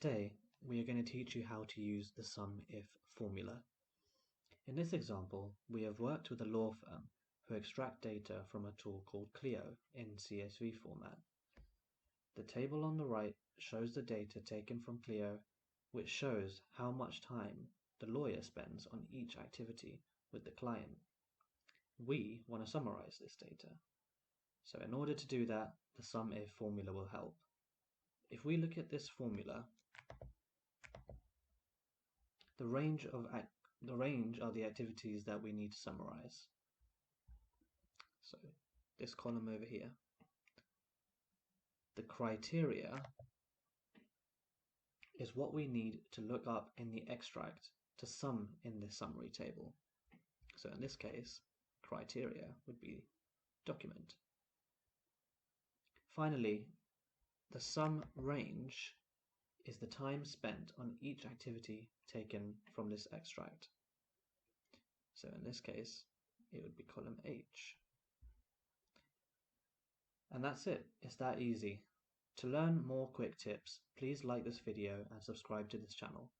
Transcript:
Today, we are going to teach you how to use the SUMIF formula. In this example, we have worked with a law firm who extract data from a tool called Clio in CSV format. The table on the right shows the data taken from Clio, which shows how much time the lawyer spends on each activity with the client. We want to summarize this data. So in order to do that, the SUMIF formula will help. If we look at this formula, the range are the activities that we need to summarize. So this column over here. The criteria is what we need to look up in the extract to sum in this summary table. So in this case, criteria would be document. Finally, the sum range is the time spent on each activity taken from this extract. So in this case, it would be column H. And that's it. It's that easy. To learn more quick tips, please like this video and subscribe to this channel.